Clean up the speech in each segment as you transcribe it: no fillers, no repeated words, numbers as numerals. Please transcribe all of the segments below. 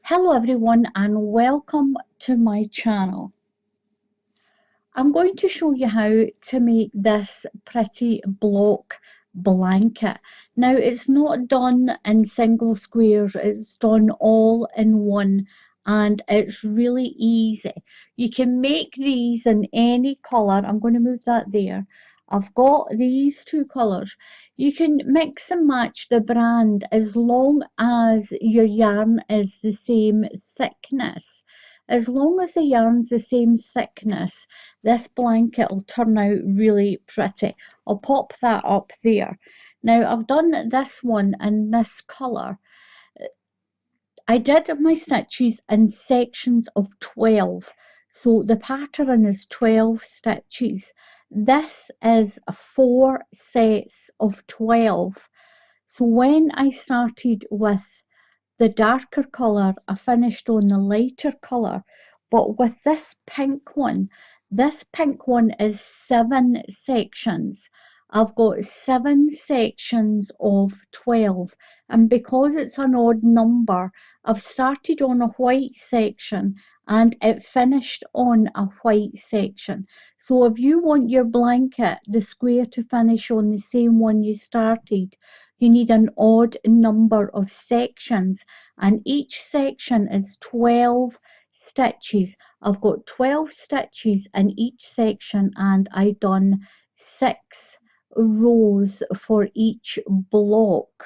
Hello everyone and welcome to my channel. I'm going to show you how to make this pretty block blanket. Now it's not done in single squares, it's done all in one and it's really easy. You can make these in any colour. I'm going to move that there. I've got these two colours. You can mix and match the brand as long as your yarn is the same thickness. As long as the yarn's the same thickness, this blanket will turn out really pretty. I'll pop that up there. Now I've done this one in this colour. I did my stitches in sections of 12. So the pattern is 12 stitches. This is 4 sets of 12. So when I started with the darker colour, I finished on the lighter colour. But with this pink one is 7 sections. I've got 7 sections of 12. And because it's an odd number, I've started on a white section and it finished on a white section. So if you want your blanket, the square, to finish on the same one you started, you need an odd number of sections, and each section is 12 stitches. I've got 12 stitches in each section and I done 6 rows for each block.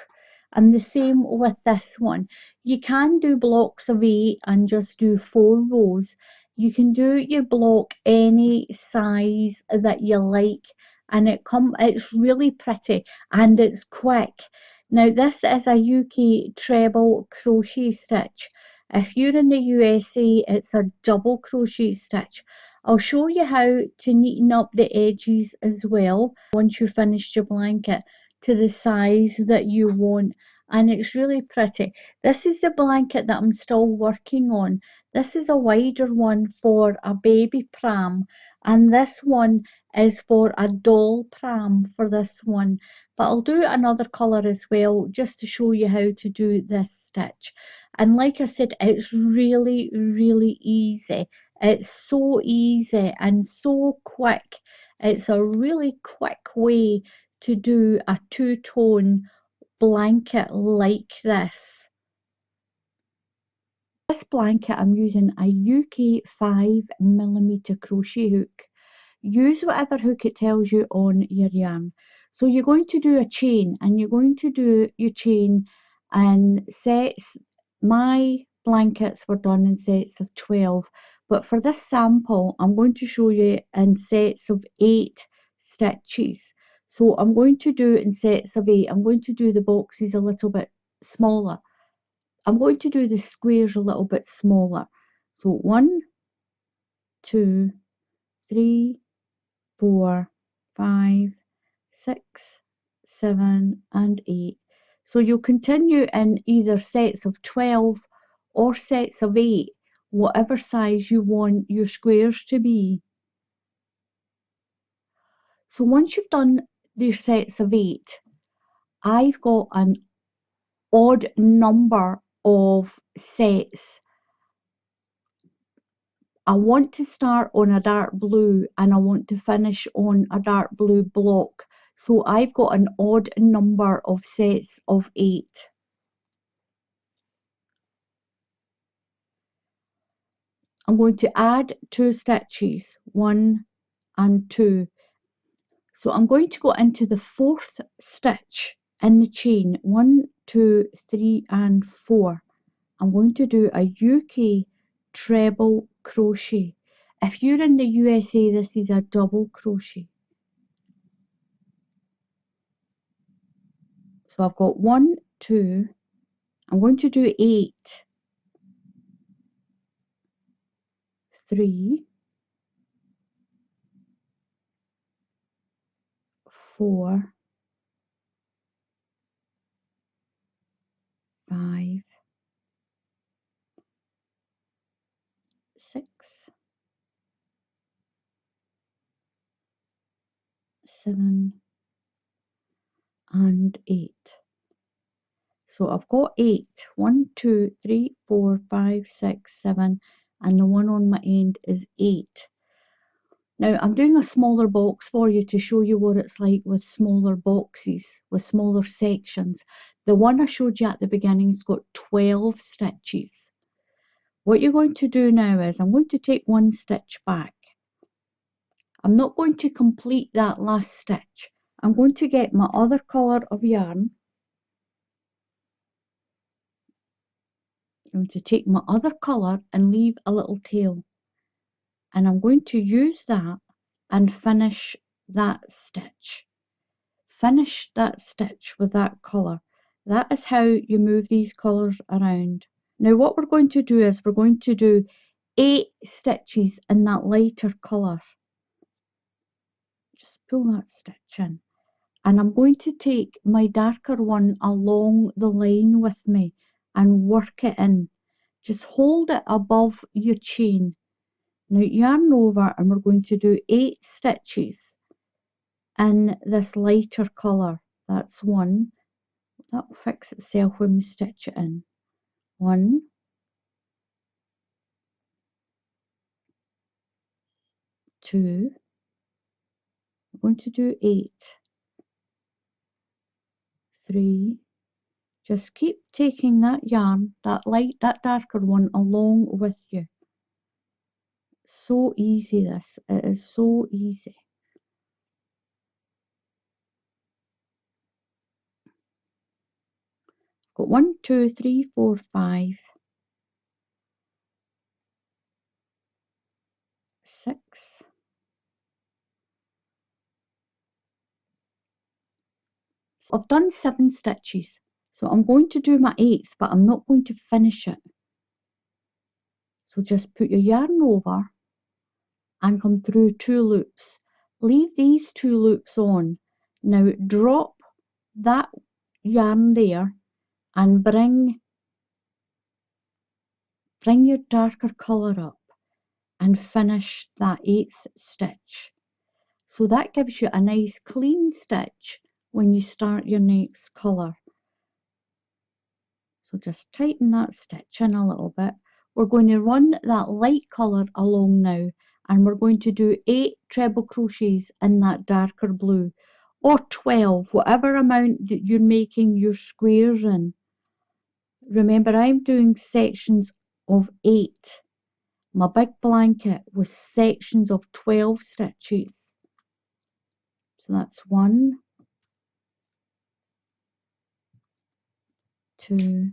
And the same with this one. You can do blocks of 8 and just do 4 rows. You can do your block any size that you like, and it's really pretty and it's quick. Now this is a UK treble crochet stitch. If you're in the USA, it's a double crochet stitch. I'll show you how to neaten up the edges as well once you've finished your blanket to the size that you want, and it's really pretty. This is the blanket that I'm still working on. This is a wider one for a baby pram, and this one is for a doll pram for this one. But I'll do another colour as well just to show you how to do this stitch. And like I said, it's really, really easy. It's so easy and so quick. It's a really quick way to do a two-tone blanket like this. This blanket, I'm using a UK 5mm crochet hook. Use whatever hook it tells you on your yarn. So you're going to do a chain, and you're going to do your chain in sets. My blankets were done in sets of 12, but for this sample I'm going to show you in sets of 8 stitches. So I'm going to do in sets of 8. I'm going to do the boxes a little bit smaller. I'm going to do the squares a little bit smaller. So 1, 2, 3, 4, 5, 6, 7 and 8. So you'll continue in either sets of 12 or sets of 8, whatever size you want your squares to be. So once you've done your sets of 8, I've got an odd number of sets. I want to start on a dark blue and I want to finish on a dark blue block. So I've got an odd number of sets of 8. I'm going to add 2 stitches, 1 and 2. So I'm going to go into the 4th stitch in the chain, 1, 2, 3 and 4. I'm going to do a UK treble crochet. If you're in the USA, this is a double crochet. So I've got 1, 2, I'm going to do 8, 3, 4, 5, 6, 7 and 8. So I've got 8. 1, 2, 3, 4, 5, 6, 7, and the one on my end is 8. Now I'm doing a smaller box for you to show you what it's like with smaller boxes, with smaller sections. The one I showed you at the beginning has got 12 stitches. What you're going to do now is I'm going to take one stitch back. I'm not going to complete that last stitch. I'm going to get my other colour of yarn. I'm going to take my other colour and leave a little tail. And I'm going to use that and finish that stitch. Finish that stitch with that colour. That is how you move these colours around. Now what we're going to do is we're going to do 8 stitches in that lighter colour. Just pull that stitch in. And I'm going to take my darker one along the line with me and work it in. Just hold it above your chain. Now yarn over and we're going to do 8 stitches in this lighter colour. That's 1. That will fix itself when we stitch it in. 1, 2, I'm going to do 8, 3, just keep taking that yarn, that darker one along with you. So easy this, it is so easy. Got 1, 2, 3, 4, 5, 6, I've done 7 stitches, so I'm going to do my 8th, but I'm not going to finish it. So just put your yarn over and come through 2 loops. Leave these 2 loops on. Now drop that yarn there and bring your darker colour up and finish that 8th stitch. So that gives you a nice clean stitch when you start your next colour. So just tighten that stitch in a little bit. We're going to run that light colour along now, and we're going to do 8 treble crochets in that darker blue, or 12, whatever amount that you're making your squares in. Remember, I'm doing sections of 8. My big blanket was sections of 12 stitches. So that's 1, 2,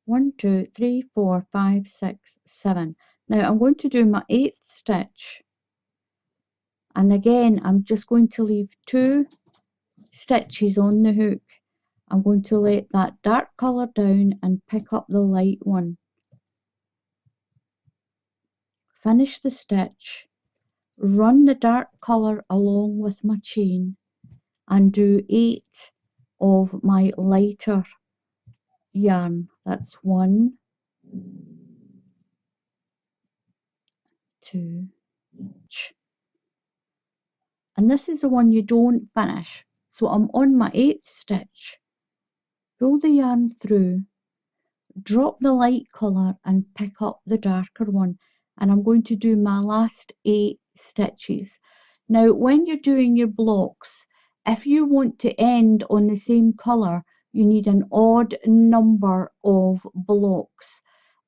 1, 2, 3, 4, 5, 6, 7. Now I'm going to do my 8th stitch, and again I'm just going to leave 2 stitches on the hook. I'm going to let that dark colour down and pick up the light one. Finish the stitch, run the dark colour along with my chain, and do 8 of my lighter yarn. That's 1, 2, and this is the one you don't finish. So I'm on my 8th stitch, pull the yarn through, drop the light colour and pick up the darker one, and I'm going to do my last 8 stitches. Now when you're doing your blocks, if you want to end on the same colour, you need an odd number of blocks.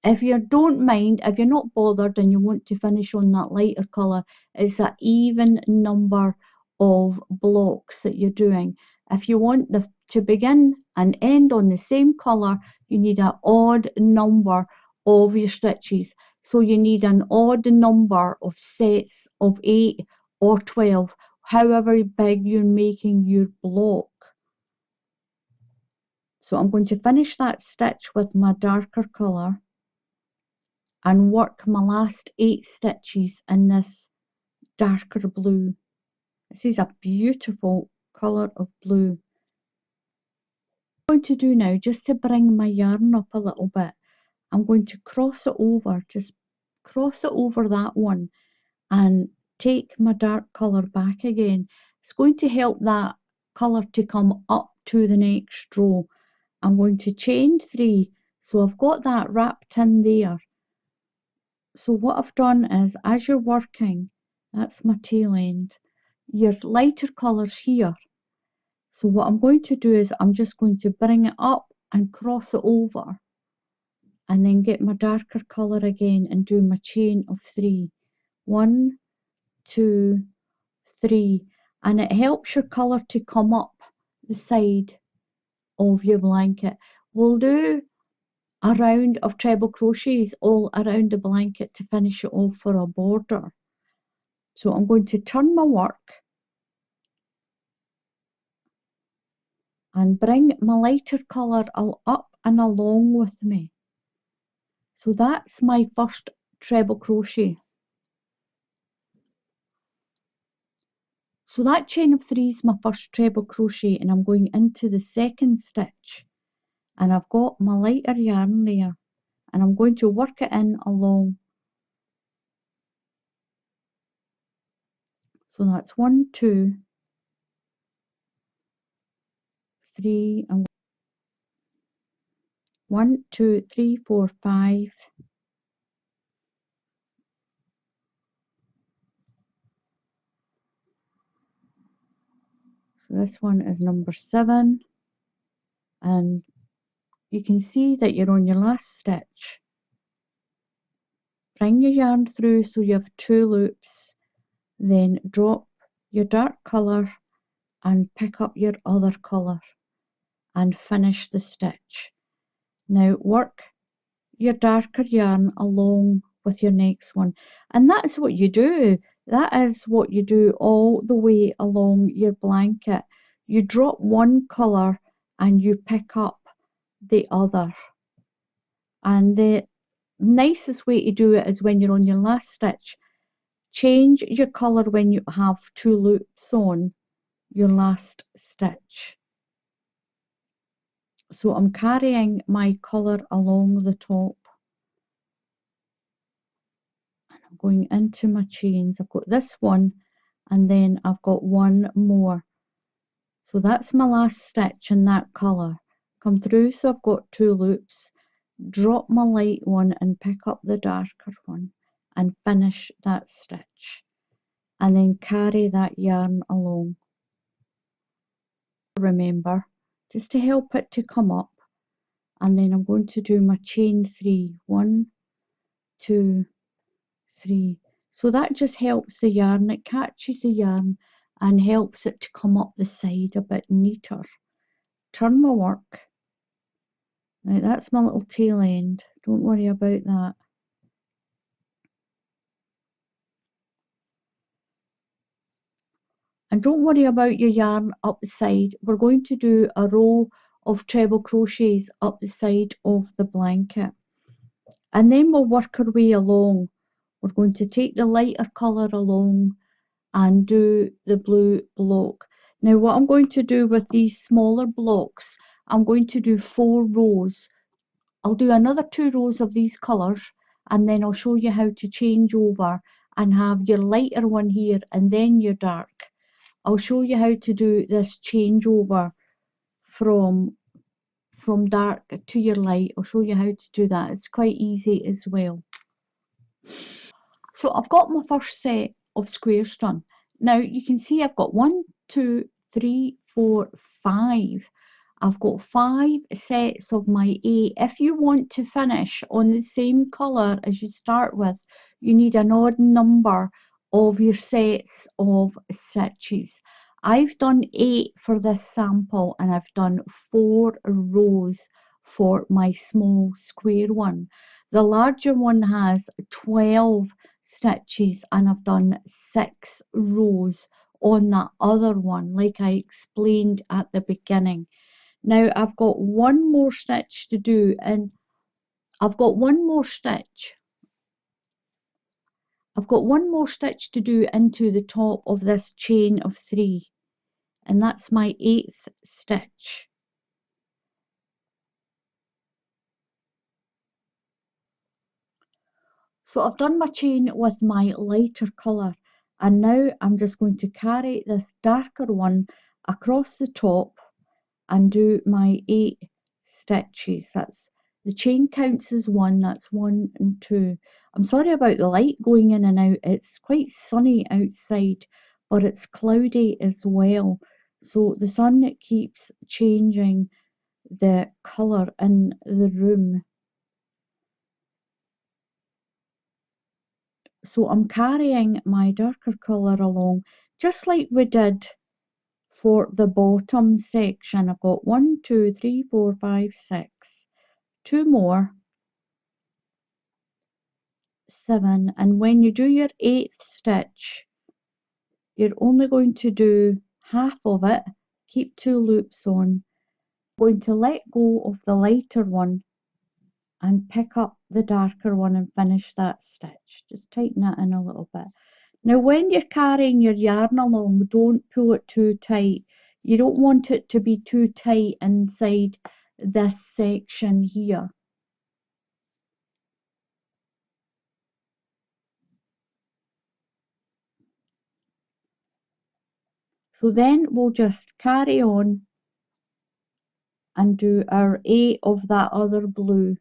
If you don't mind, if you're not bothered and you want to finish on that lighter colour, it's an even number of blocks that you're doing. If you want to begin and end on the same colour, you need an odd number of your stitches. So you need an odd number of sets of 8 or 12, however big you're making your block. So I'm going to finish that stitch with my darker colour and work my last 8 stitches in this darker blue. This is a beautiful colour of blue. What I'm going to do now, just to bring my yarn up a little bit, I'm going to cross it over, just cross it over that one and take my dark colour back again. It's going to help that colour to come up to the next row. I'm going to chain 3, so I've got that wrapped in there. So what I've done is, as you're working, that's my tail end, your lighter colours here. So what I'm going to do is I'm just going to bring it up and cross it over, and then get my darker colour again and do my chain of 3. 1, 2, 3, and it helps your colour to come up the side of your blanket. We'll do a round of treble crochets all around the blanket to finish it off for a border. So I'm going to turn my work and bring my lighter colour up and along with me. So that's my first treble crochet. So that chain of 3 is my first treble crochet, and I'm going into the second stitch, and I've got my lighter yarn there, and I'm going to work it in along. So that's 1, 2, 3, and 1, 2, 3, 4, 5. So this one is number 7, and you can see that you're on your last stitch. Bring your yarn through so you have 2 loops, then drop your dark colour and pick up your other colour and finish the stitch. Now work your darker yarn along with your next one, and that's what you do. That is what you do all the way along your blanket. You drop one colour and you pick up the other, and the nicest way to do it is when you're on your last stitch. Change your colour when you have 2 loops on your last stitch. So I'm carrying my colour along the top, and I'm going into my chains. I've got this one, and then I've got one more. So that's my last stitch in that colour. Come through, so I've got 2 loops, drop my light one and pick up the darker one and finish that stitch, and then carry that yarn along. Remember, just to help it to come up, and then I'm going to do my chain 3. 1, 2, 3. So that just helps the yarn, it catches the yarn and helps it to come up the side a bit neater. Turn my work. Now that's my little tail end, don't worry about that. And don't worry about your yarn up the side. We're going to do a row of treble crochets up the side of the blanket, and then we'll work our way along. We're going to take the lighter colour along and do the blue block. Now what I'm going to do with these smaller blocks, I'm going to do 4 rows. I'll do another 2 rows of these colours, and then I'll show you how to change over and have your lighter one here and then your dark. I'll show you how to do this changeover from dark to your light. I'll show you how to do that. It's quite easy as well. So I've got my first set of squares done. Now you can see I've got 1, 2, 3, 4, 5. I've got 5 sets of my 8. If you want to finish on the same colour as you start with, you need an odd number of your sets of stitches. I've done 8 for this sample, and I've done 4 rows for my small square one. The larger one has 12 stitches, and I've done 6 rows on that other one, like I explained at the beginning. Now I've got one more stitch to do, and I've got one more stitch to do into the top of this chain of 3, and that's my 8th stitch. So I've done my chain with my lighter colour, And now I'm just going to carry this darker one across the top and do my 8 stitches. That's the chain counts as 1, that's 1 and 2. I'm sorry about the light going in and out. It's quite sunny outside, but it's cloudy as well. So the sun keeps changing the colour in the room. So I'm carrying my darker colour along, just like we did for the bottom section. I've got 1, 2, 3, 4, 5, 6, 2 more, 7, and when you do your 8th stitch, you're only going to do half of it, keep 2 loops on. I'm going to let go of the lighter one and pick up the darker one and finish that stitch. Just tighten that in a little bit. Now when you're carrying your yarn along, don't pull it too tight. You don't want it to be too tight inside this section here. So then we'll just carry on and do our 8 of that other blue.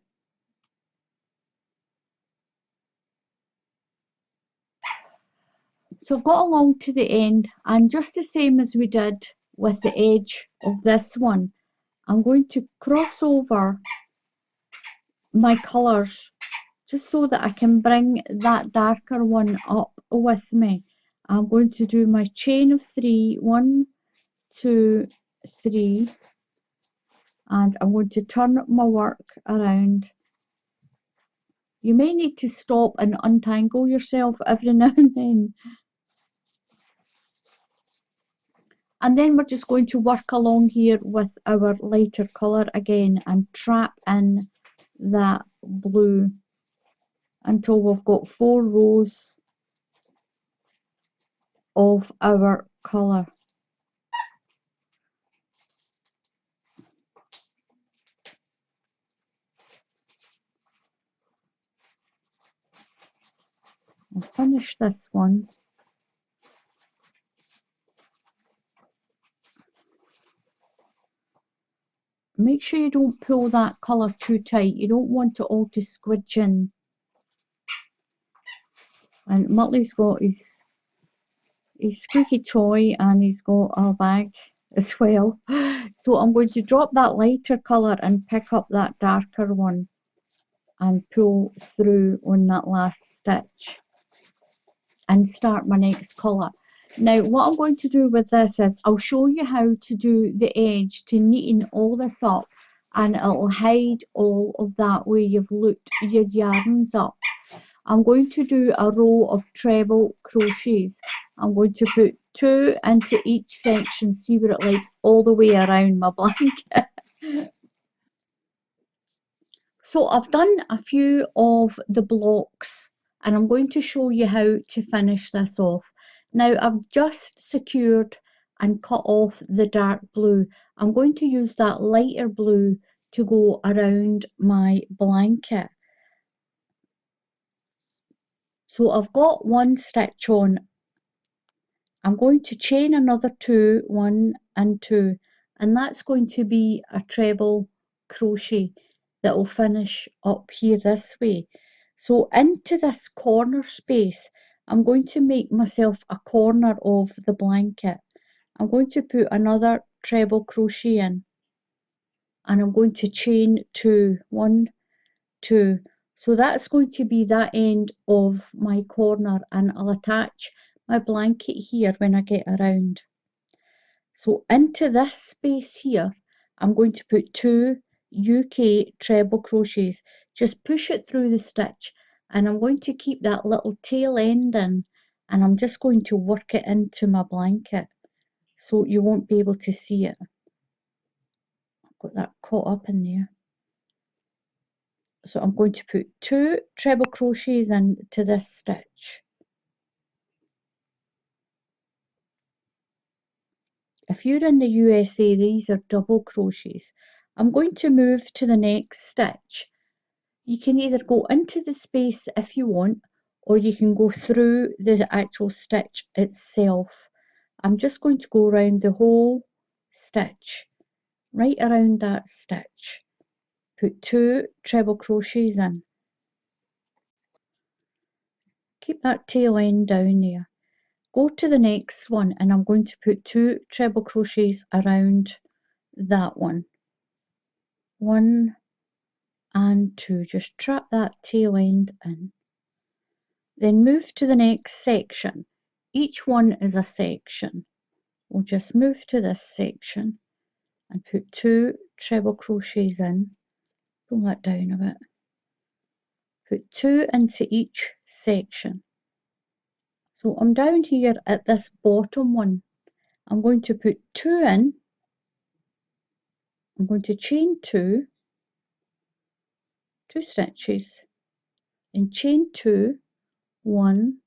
So I've got along to the end, and just the same as we did with the edge of this one, I'm going to cross over my colours just so that I can bring that darker one up with me. I'm going to do my chain of 3, 1, 2, 3, and I'm going to turn my work around. You may need to stop and untangle yourself every now and then. And then we're just going to work along here with our lighter colour again and trap in that blue until we've got 4 rows of our colour. I'll finish this one. Make sure you don't pull that colour too tight. You don't want it all to squidge in. And Muttley's got his squeaky toy and he's got a bag as well. So I'm going to drop that lighter colour and pick up that darker one and pull through on that last stitch and start my next colour. Now what I'm going to do with this is I'll show you how to do the edge to neaten all this up, and it'll hide all of that where you've looped your yarns up. I'm going to do a row of treble crochets. I'm going to put 2 into each section, see where it lays all the way around my blanket. So I've done a few of the blocks and I'm going to show you how to finish this off. Now I've just secured and cut off the dark blue. I'm going to use that lighter blue to go around my blanket. So I've got 1 stitch on. I'm going to chain another 2, 1 and 2, and that's going to be a treble crochet that will finish up here this way. So into this corner space, I'm going to make myself a corner of the blanket. I'm going to put another treble crochet in, and I'm going to chain 2, 1, 2. So that's going to be that end of my corner, and I'll attach my blanket here when I get around. So into this space here, I'm going to put 2 UK treble crochets. Just push it through the stitch, and I'm going to keep that little tail end in, and I'm just going to work it into my blanket so you won't be able to see it. I've got that caught up in there. So I'm going to put 2 treble crochets into this stitch. If you're in the USA, these are double crochets. I'm going to move to the next stitch. You can either go into the space if you want, or you can go through the actual stitch itself. I'm just going to go around the whole stitch, right around that stitch. Put 2 treble crochets in. Keep that tail end down there. Go to the next one and I'm going to put 2 treble crochets around that one. 1 and 2. Just trap that tail end in. Then move to the next section. Each one is a section. We'll just move to this section and put 2 treble crochets in. Pull that down a bit. Put 2 into each section. So I'm down here at this bottom one. I'm going to put 2 in. I'm going to chain 2 stitches, and chain 2, 1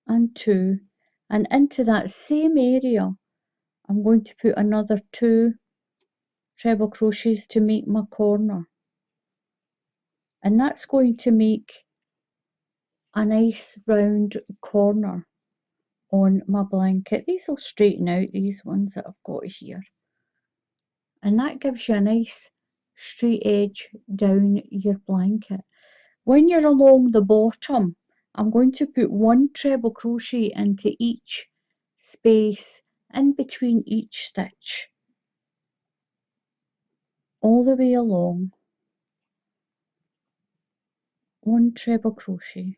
and 2, and into that same area I'm going to put another 2 treble crochets to make my corner, and that's going to make a nice round corner on my blanket. These will straighten out, these ones that I've got here, and that gives you a nice straight edge down your blanket. When you're along the bottom, I'm going to put 1 treble crochet into each space in between each stitch, all the way along. 1 treble crochet.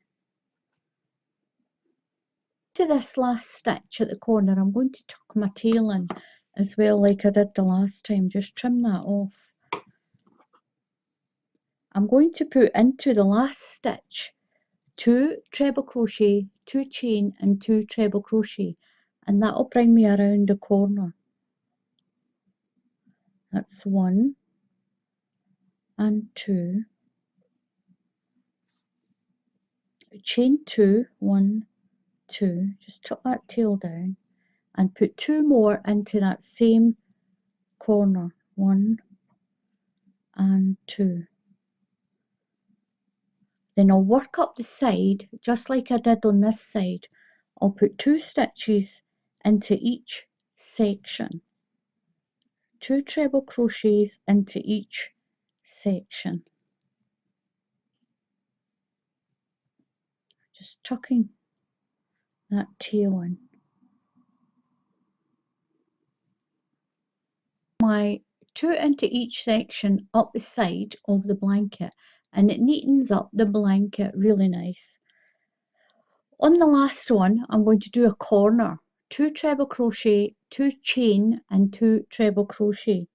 To this last stitch at the corner, I'm going to tuck my tail in as well, like I did the last time. Just trim that off. I'm going to put into the last stitch 2 treble crochet, 2 chain and 2 treble crochet, and that will bring me around the corner. That's 1 and 2, chain 2, 1, 2, just tuck that tail down and put 2 more into that same corner, 1 and 2. Then I'll work up the side just like I did on this side. I'll put 2 stitches into each section, 2 treble crochets into each section, just tucking that tail in. My 2 into each section up the side of the blanket, and it neatens up the blanket really nice. On the last one, I'm going to do a corner, 2 treble crochet, 2 chain and 2 treble crochet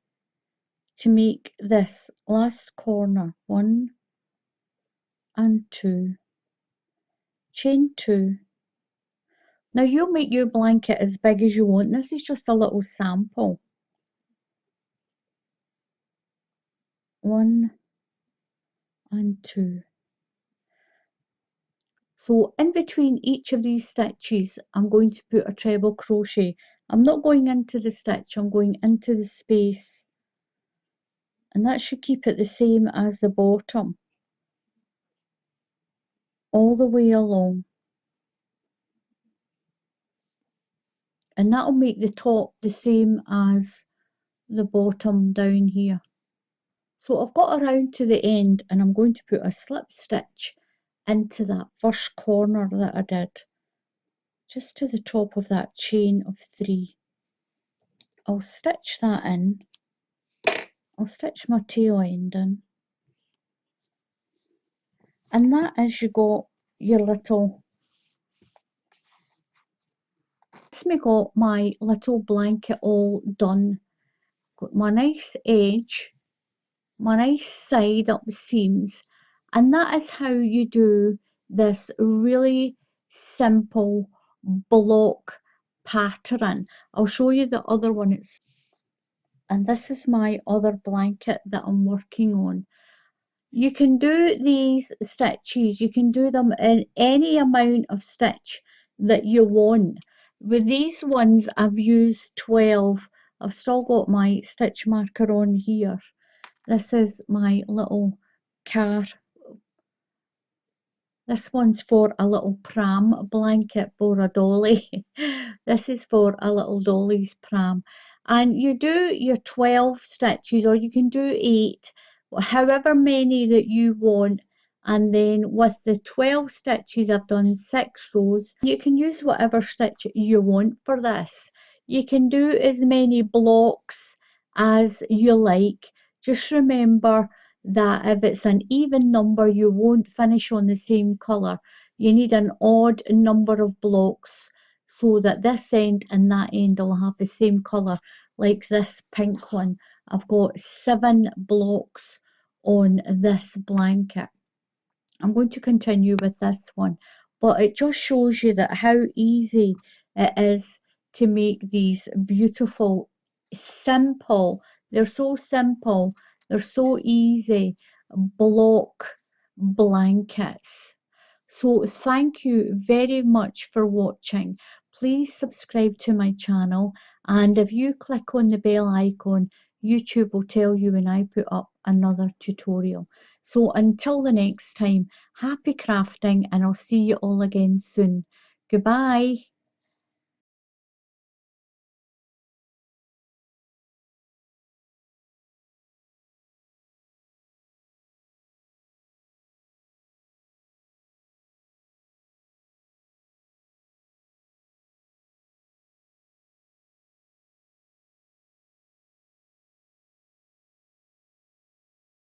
to make this last corner, 1 and 2, chain 2. Now you'll make your blanket as big as you want. This is just a little sample. 1 and 2. So in between each of these stitches, I'm going to put a treble crochet. I'm not going into the stitch, I'm going into the space. And that should keep it the same as the bottom, all the way along. And that'll make the top the same as the bottom down here. So I've got around to the end and I'm going to put a slip stitch into that first corner that I did, just to the top of that chain of 3. I'll stitch that in. I'll stitch my tail end in, and that is you got your little, that's me got my little blanket all done. Got my nice edge, my nice side up the seams, and that is how you do this really simple block pattern. I'll show you the other one. And this is my other blanket that I'm working on. You can do these stitches, you can do them in any amount of stitch that you want. With these ones I've used 12. I've still got my stitch marker on here. This is my little car This one's for a little pram blanket for a dolly. This is for a little dolly's pram. And you do your 12 stitches, or you can do 8, however many that you want. And then with the 12 stitches, I've done 6 rows. You can use whatever stitch you want for this. You can do as many blocks as you like. Just remember that if it's an even number, you won't finish on the same colour. You need an odd number of blocks so that this end and that end will have the same colour. Like this pink one, I've got 7 blocks on this blanket. I'm going to continue with this one, but it just shows you that how easy it is to make these beautiful, simple, they're so simple, they're so easy block blankets. So thank you very much for watching. Please subscribe to my channel, and if you click on the bell icon, YouTube will tell you when I put up another tutorial. So until the next time, happy crafting, and I'll see you all again soon. Goodbye.